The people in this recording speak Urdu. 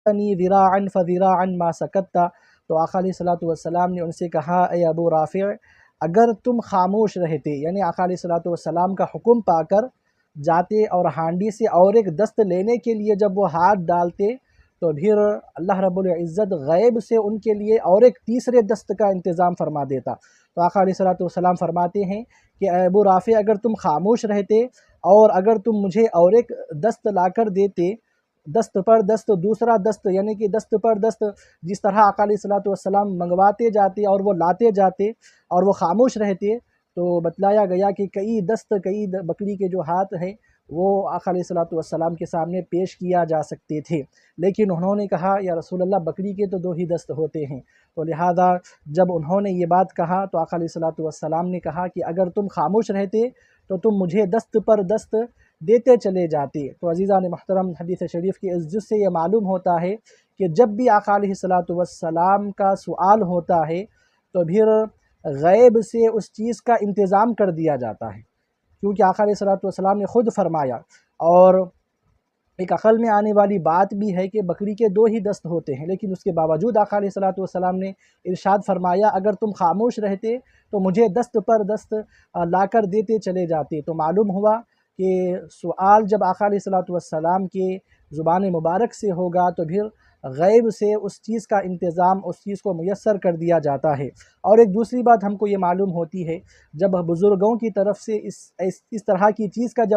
انی ذراعن فذراعن ما سکتا، تو آقا علیہ الصلوۃ والسلام نے ان سے کہا اے ابو رافع اگر تم خاموش رہتے، یعنی آقا علیہ الصلوۃ والسلام کا حکم پا کر جاتے اور ہانڈی سے اور ایک دست لینے کے لیے جب وہ ہاتھ ڈالتے تو پھر اللہ رب العزت غیب سے ان کے لیے اور ایک تیسرے دست کا انتظام فرما دیتا۔ تو آقا علیہ الصلوۃ والسلام فرماتے ہیں کہ اے ابو رافع اگر تم خاموش رہتے اور اگر تم مجھے اور ایک دست لا کر دیتے، دست پر دست دوسرا دست، یعنی کہ دست پر دست، جس طرح آقا علیہ الصلوۃ والسلام منگواتے جاتے اور وہ لاتے جاتے اور وہ خاموش رہتے، تو بتلایا گیا کہ کئی دست، کئی بکری کے جو ہاتھ ہیں وہ آقا علیہ الصلوۃ والسلام کے سامنے پیش کیا جا سکتے تھے، لیکن انہوں نے کہا یا رسول اللہ بکری کے تو 2 ہی دست ہوتے ہیں۔ تو لہذا جب انہوں نے یہ بات کہا تو آقا علیہ الصلوۃ والسلام نے کہا کہ اگر تم خاموش رہتے تو تم مجھے دست پر دست دیتے چلے جاتے۔ تو عزیزان محترم، حدیث شریف کی اس جز سے یہ معلوم ہوتا ہے کہ جب بھی آقا علیہ الصلوۃ والسلام کا سوال ہوتا ہے تو پھر غیب سے اس چیز کا انتظام کر دیا جاتا ہے، کیونکہ آقا علیہ الصلوۃ والسلام نے خود فرمایا، اور ایک عقل میں آنے والی بات بھی ہے کہ بکری کے 2 ہی دست ہوتے ہیں، لیکن اس کے باوجود آقا علیہ الصلوۃ والسلام نے ارشاد فرمایا اگر تم خاموش رہتے تو مجھے دست پر دست لا کر دیتے چلے جاتے۔ تو معلوم ہوا کہ سوال جب آقا علیہ الصلوۃ والسلام کے زبان مبارک سے ہوگا تو پھر غیب سے اس چیز کا انتظام، اس چیز کو میسر کر دیا جاتا ہے۔ اور ایک دوسری بات ہم کو یہ معلوم ہوتی ہے، جب بزرگوں کی طرف سے اس طرح کی چیز کا جب